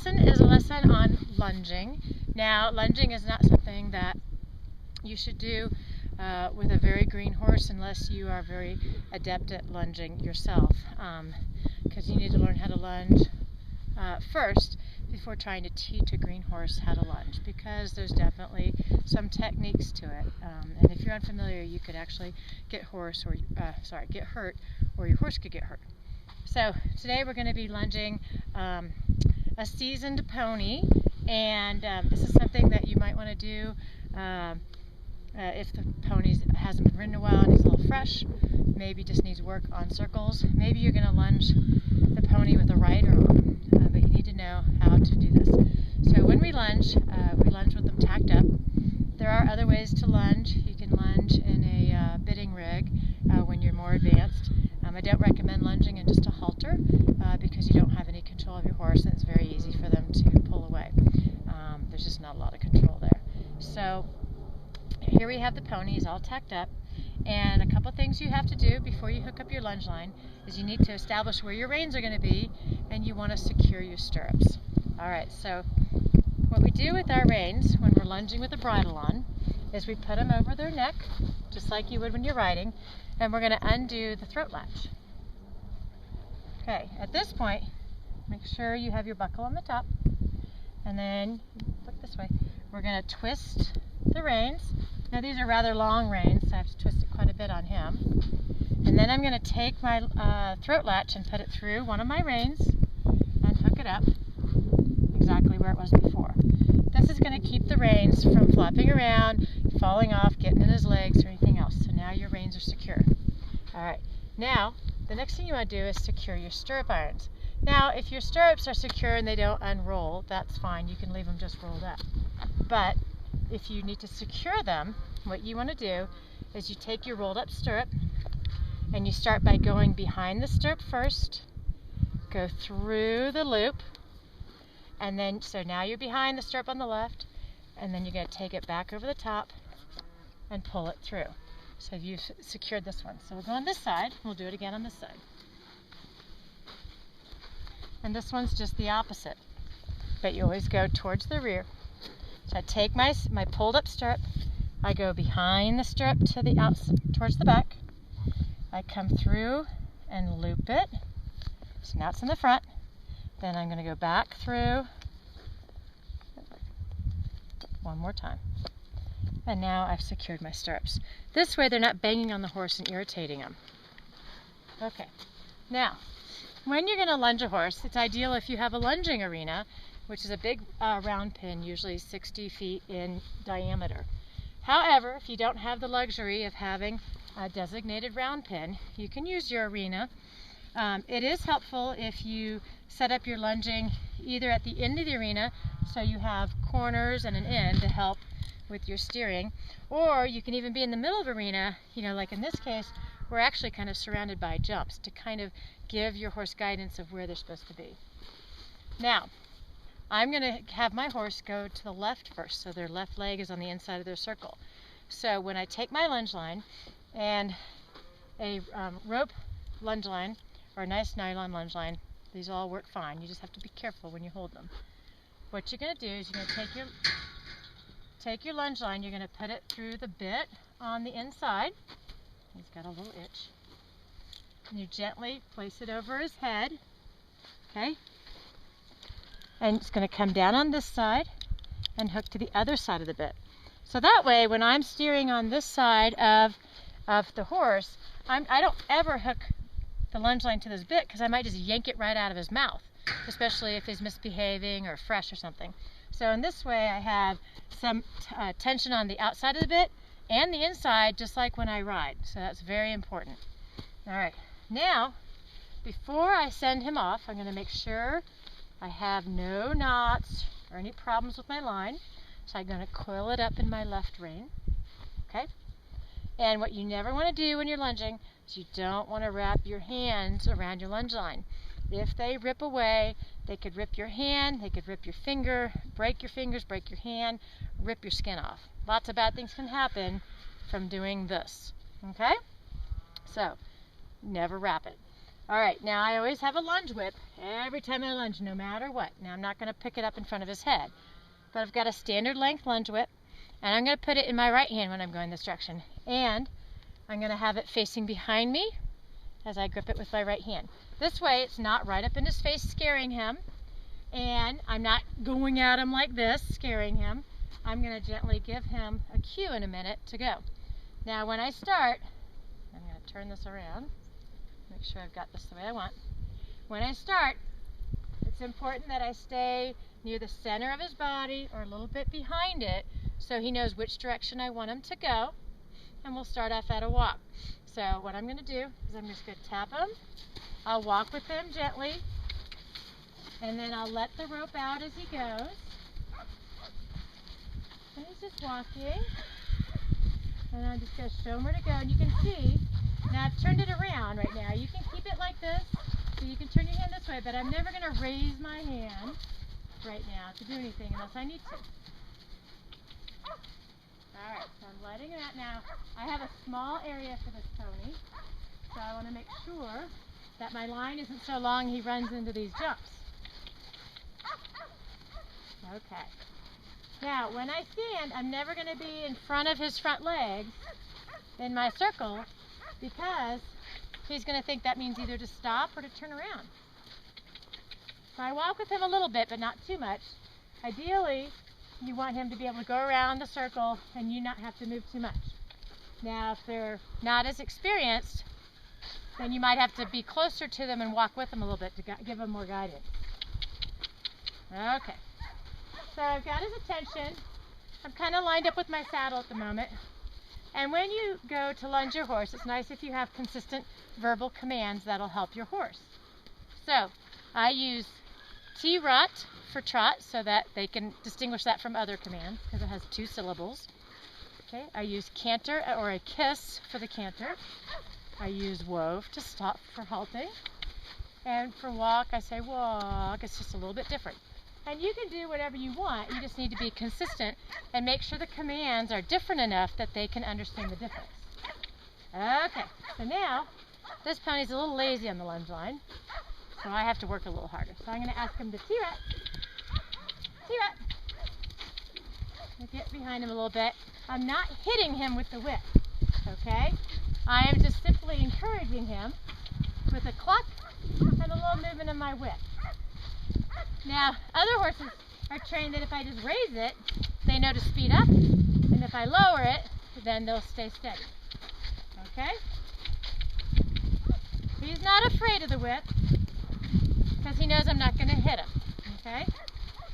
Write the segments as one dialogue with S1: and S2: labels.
S1: lesson is a lesson on lunging. Now, lunging is not something that you should do with a very green horse unless you are very adept at lunging yourself, because you need to learn how to lunge first before trying to teach a green horse how to lunge, because there's definitely some techniques to it, and if you're unfamiliar, you could actually get hurt, or your horse could get hurt. So today we're going to be lunging a seasoned pony, and this is something that you might want to do if the pony hasn't been ridden in a while and he's a little fresh, maybe just needs work on circles. Maybe you're going to lunge the pony with a rider on, but you need to know how to do this. So when we lunge with them tacked up. There are other ways to lunge. You can lunge in a bitting rig when you're more advanced. I don't recommend lunging in just a halter because you don't have any control of your horse, and it's very easy for them to pull away. There's just not a lot of control there. So here we have the ponies all tacked up, and a couple things you have to do before you hook up your lunge line is you need to establish where your reins are going to be, and you want to secure your stirrups. Alright, so what we do with our reins when we're lunging with the bridle on is we put them over their neck, just like you would when you're riding, and we're going to undo the throat latch. Okay, at this point, make sure you have your buckle on the top, and then look this way. We're going to twist the reins. Now these are rather long reins, so I have to twist it quite a bit on him. And then I'm going to take my throat latch and put it through one of my reins and hook it up exactly where it was before. This is going to keep the reins from flopping around, falling off, getting in his legs, or anything else. So now your reins are secure. Alright, now the next thing you want to do is secure your stirrup irons. Now if your stirrups are secure and they don't unroll, that's fine. You can leave them just rolled up. But if you need to secure them, what you want to do is you take your rolled up stirrup and you start by going behind the stirrup first, go through the loop, and then, so now you're behind the stirrup on the left, and then you're going to take it back over the top and pull it through. So you've secured this one. So we'll go on this side, we'll do it again on this side. And this one's just the opposite, but you always go towards the rear. So I take my pulled up stirrup, I go behind the stirrup to the outside, towards the back. I come through and loop it. So now it's in the front. Then I'm going to go back through one more time. And now I've secured my stirrups. This way they're not banging on the horse and irritating him. Okay, now when you're going to lunge a horse, it's ideal if you have a lunging arena, which is a big round pin, usually 60 feet in diameter. However, if you don't have the luxury of having a designated round pin, you can use your arena. It is helpful if you set up your lunging either at the end of the arena, so you have corners and an end to help with your steering, or you can even be in the middle of the arena, like in this case, we're actually kind of surrounded by jumps to kind of give your horse guidance of where they're supposed to be. Now, I'm going to have my horse go to the left first, so their left leg is on the inside of their circle. So when I take my lunge line and a rope lunge line, or a nice nylon lunge line, these all work fine. You just have to be careful when you hold them. What you're going to do is you're going to take your lunge line, you're going to put it through the bit on the inside. He's got a little itch. And you gently place it over his head, okay? And it's going to come down on this side and hook to the other side of the bit. So that way, when I'm steering on this side of the horse, I don't ever hook the lunge line to this bit, because I might just yank it right out of his mouth, especially if he's misbehaving or fresh or something. So in this way, I have some tension on the outside of the bit and the inside, just like when I ride. So that's very important. All right, now before I send him off, I'm going to make sure I have no knots or any problems with my line. So I'm going to coil it up in my left rein. Okay? And what you never want to do when you're lunging is you don't want to wrap your hands around your lunge line. If they rip away, they could rip your hand, they could rip your finger, break your fingers, break your hand, rip your skin off. Lots of bad things can happen from doing this. Okay? So, never wrap it. All right, now I always have a lunge whip every time I lunge, no matter what. Now I'm not going to pick it up in front of his head, but I've got a standard length lunge whip, and I'm going to put it in my right hand when I'm going this direction, and I'm going to have it facing behind me as I grip it with my right hand. This way it's not right up in his face scaring him, and I'm not going at him like this scaring him. I'm going to gently give him a cue in a minute to go. Now when I start, I'm going to turn this around, make sure I've got this the way I want. When I start, it's important that I stay near the center of his body or a little bit behind it so he knows which direction I want him to go, and we'll start off at a walk. So what I'm going to do is I'm just going to tap him. I'll walk with him gently, and then I'll let the rope out as he goes. And he's just walking. And I'm just going to show him where to go. And you can see, now I've turned it around right now. You can keep it like this, so you can turn your hand this way, but I'm never going to raise my hand right now to do anything unless I need to. Alright, so I'm letting it out now. I have a small area for this pony, so I want to make sure that my line isn't so long he runs into these jumps. Okay. Now, when I stand, I'm never going to be in front of his front legs in my circle because he's going to think that means either to stop or to turn around. So I walk with him a little bit, but not too much. Ideally, you want him to be able to go around the circle and you not have to move too much. Now, if they're not as experienced, then you might have to be closer to them and walk with them a little bit to give them more guidance. Okay. So I've got his attention. I'm kind of lined up with my saddle at the moment. And when you go to lunge your horse, it's nice if you have consistent verbal commands that'll help your horse. So I use T-rot for trot so that they can distinguish that from other commands because it has 2 syllables. Okay, I use canter or a kiss for the canter. I use wove to stop for halting. And for walk, I say walk. It's just a little bit different. And you can do whatever you want. You just need to be consistent and make sure the commands are different enough that they can understand the difference. Okay, so now this pony's a little lazy on the lunge line, so I have to work a little harder. So I'm going to ask him to T-rot. T-rot. Get behind him a little bit. I'm not hitting him with the whip, okay? I am just simply encouraging him with a cluck and a little movement of my whip. Now, other horses are trained that if I just raise it, they know to speed up, and if I lower it, then they'll stay steady. Okay? He's not afraid of the whip because he knows I'm not going to hit him. Okay?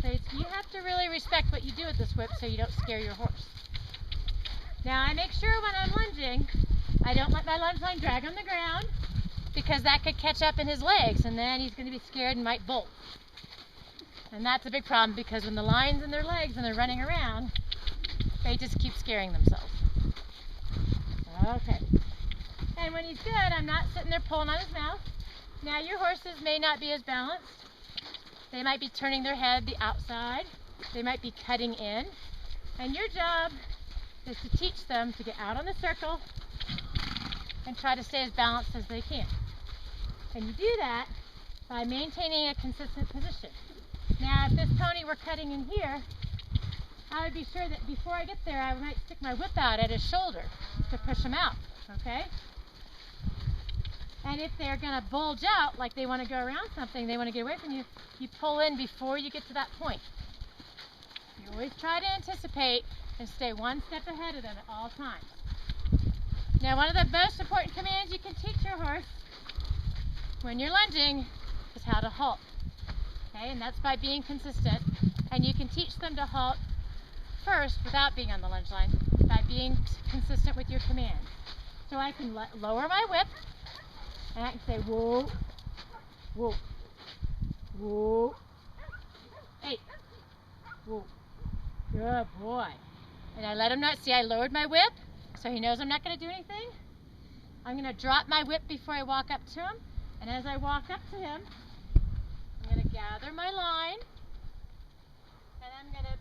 S1: So you have to really respect what you do with this whip so you don't scare your horse. Now, I make sure when I'm lunging, I don't let my lunge line drag on the ground because that could catch up in his legs, and then he's going to be scared and might bolt. And that's a big problem because when the line's in their legs and they're running around, they just keep scaring themselves. Okay. And when he's good, I'm not sitting there pulling on his mouth. Now your horses may not be as balanced. They might be turning their head the outside. They might be cutting in. And your job is to teach them to get out on the circle and try to stay as balanced as they can. And you do that by maintaining a consistent position. Now, if this pony were cutting in here, I would be sure that before I get there, I might stick my whip out at his shoulder to push him out, okay? And if they're going to bulge out, like they want to go around something, they want to get away from you, you pull in before you get to that point. You always try to anticipate and stay one step ahead of them at all times. Now, one of the most important commands you can teach your horse when you're lunging is how to halt. Okay, and that's by being consistent. And you can teach them to halt first without being on the lunge line by being consistent with your commands. So I can lower my whip and I can say whoa, whoa, whoa, hey, whoa, good boy. And I let him know, see I lowered my whip so he knows I'm not going to do anything. I'm going to drop my whip before I walk up to him. And as I walk up to him, I'm going to gather my line, and I'm going to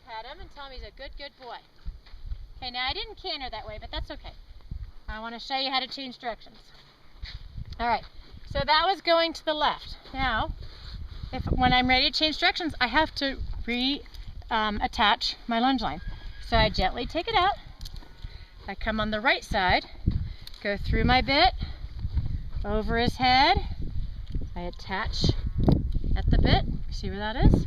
S1: pet him and tell him he's a good, good boy. Okay, now I didn't canter that way, but that's okay. I want to show you how to change directions. All right, So that was going to the left. Now, when I'm ready to change directions, I have to attach my lunge line. So I gently take it out. I come on the right side, go through my bit, over his head. I attach at the bit. See where that is?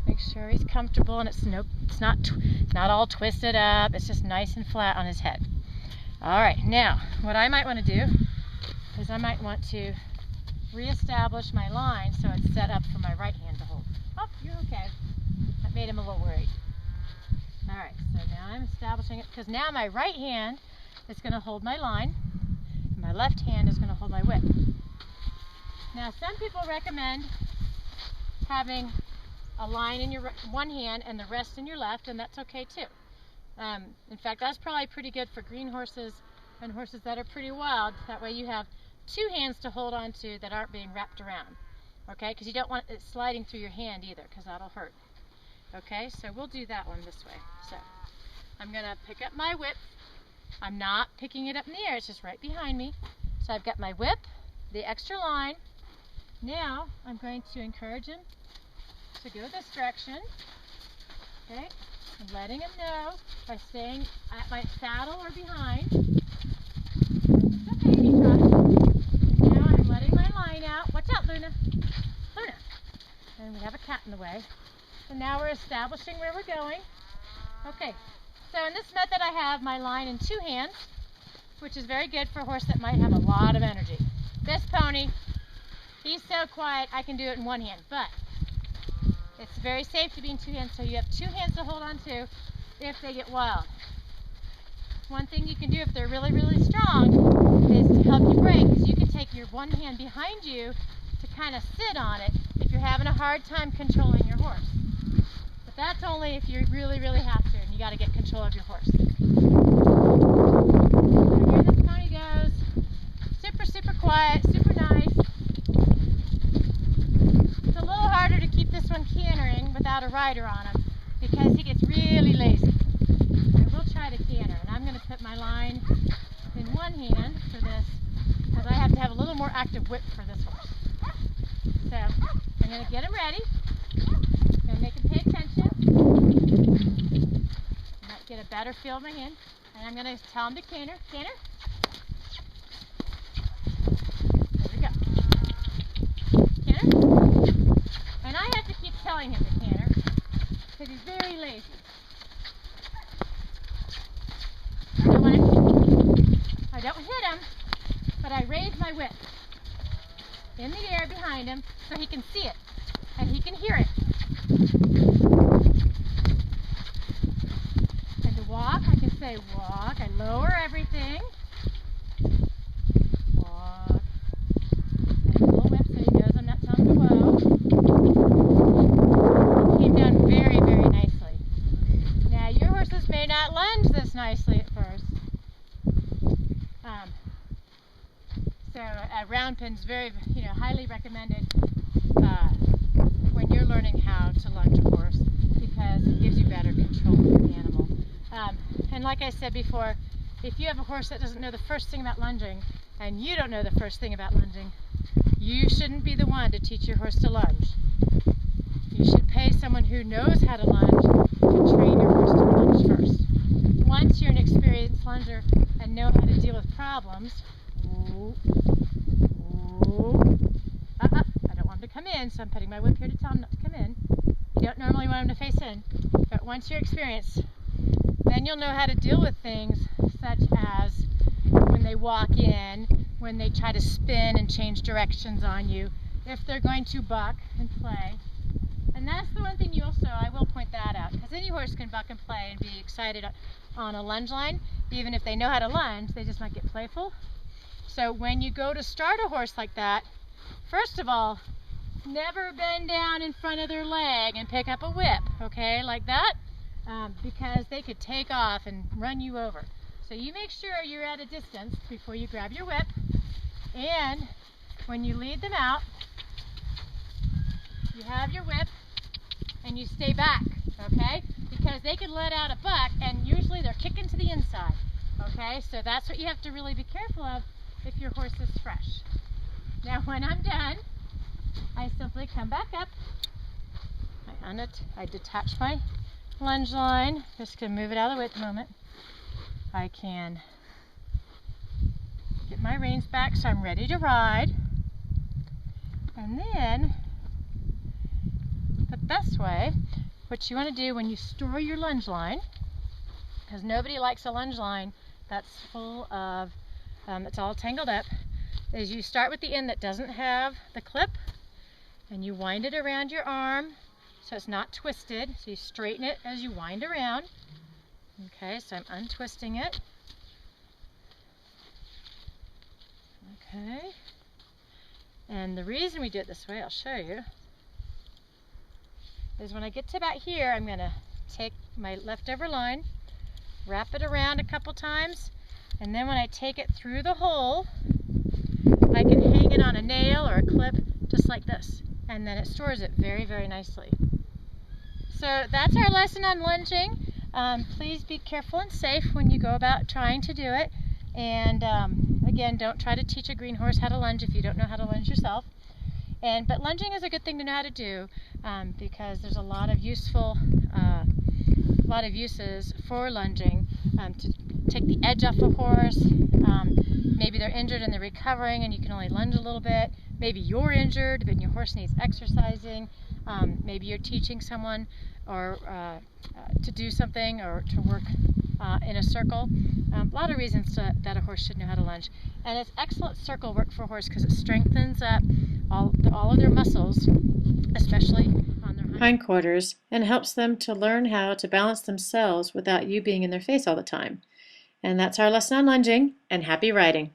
S1: Make sure he's comfortable and it's not all twisted up. It's just nice and flat on his head. All right, now what I might want to do is I might want to reestablish my line so it's set up for my right hand to hold. Oh, you're okay. That made him a little worried. All right, so now I'm establishing it because now my right hand is going to hold my line and my left hand is going to hold my whip. Now some people recommend having a line in your one hand and the rest in your left, and that's okay too. In fact, that's probably pretty good for green horses and horses that are pretty wild. That way you have two hands to hold on to that aren't being wrapped around. Okay, because you don't want it sliding through your hand either, because that'll hurt. Okay, so we'll do that one this way. So I'm going to pick up my whip. I'm not picking it up in the air, it's just right behind me. So I've got my whip, the extra line. Now I'm going to encourage him to go this direction. Okay, I'm letting him know by staying at my saddle or behind. It's okay, he trusts. Now I'm letting my line out. Watch out, Luna. Luna. And we have a cat in the way. So now we're establishing where we're going. Okay, so in this method I have my line in two hands, which is very good for a horse that might have a lot of energy. This pony, he's so quiet I can do it in one hand, but it's very safe to be in two hands, so you have two hands to hold on to if they get wild. One thing you can do if they're really, really strong is to help you break, is you can take your one hand behind you to kind of sit on it if you're having a hard time controlling your horse. But that's only if you really, really have to, and you got to get control of your horse. So here this pony goes. Super, super quiet, super nice. It's a little harder to keep this one cantering without a rider on him because he gets really lazy. I will try to canter, and I'm going to put my line in one hand for this because I have to have a little more active whip for this horse. So I'm going to get him ready. I'm going to make him pay attention. I might get a better feel of my hand. And I'm going to tell him to canter. Canter. There we go. Canter. And I have to keep telling him to canter because he's very lazy. So I don't hit him, but I raise my whip in the air behind him so he can see it and he can hear it. And to walk, I can say walk. I lower everything. Walk. And a little whip so he knows I'm not telling him to whoa. Came down very, very nicely. Now your horses may not lunge this nicely at first. So a round pin is very, highly recommended when you're learning how to lunge a horse because it gives you better control of your animal. And like I said before, if you have a horse that doesn't know the first thing about lunging and you don't know the first thing about lunging, you shouldn't be the one to teach your horse to lunge. You should pay someone who knows how to lunge to train your horse to lunge first. Once you're an experienced lunger and know how to deal with problems, I don't want him to come in, so I'm putting my whip here to tell him not to come in. You don't normally want him to face in, but once you're experienced, then you'll know how to deal with things such as when they walk in, when they try to spin and change directions on you, if they're going to buck and play. And that's the one thing I will point that out, because any horse can buck and play and be excited on a lunge line. Even if they know how to lunge, they just might get playful. So when you go to start a horse like that, first of all, never bend down in front of their leg and pick up a whip, okay, like that, because they could take off and run you over. So you make sure you're at a distance before you grab your whip, and when you lead them out, you have your whip and you stay back, okay, because they could let out a buck and usually they're kicking to the inside, okay, so that's what you have to really be careful of if your horse is fresh. Now when I'm done, I simply come back up. I detach my lunge line. Just going to move it out of the way at the moment. I can get my reins back so I'm ready to ride. And then the best way, what you want to do when you store your lunge line, because nobody likes a lunge line that's full of, it's all tangled up, is you start with the end that doesn't have the clip and you wind it around your arm so it's not twisted. So you straighten it as you wind around. Okay, so I'm untwisting it. Okay, and the reason we do it this way, I'll show you, is when I get to about here, I'm going to take my leftover line, wrap it around a couple times, and then when I take it through the hole, I can hang it on a nail or a clip just like this, and then it stores it very, very nicely. So that's our lesson on lunging. Please be careful and safe when you go about trying to do it. And again, don't try to teach a green horse how to lunge if you don't know how to lunge yourself. But lunging is a good thing to know how to do because there's a lot of uses for lunging. To take the edge off a horse. Maybe they're injured and they're recovering and you can only lunge a little bit. Maybe you're injured and your horse needs exercising. Maybe you're teaching someone or to do something or to work in a circle. A lot of reasons that a horse should know how to lunge. And it's excellent circle work for a horse because it strengthens up all of their muscles, especially on their hindquarters, and helps them to learn how to balance themselves without you being in their face all the time. And that's our lesson on lunging, and happy riding.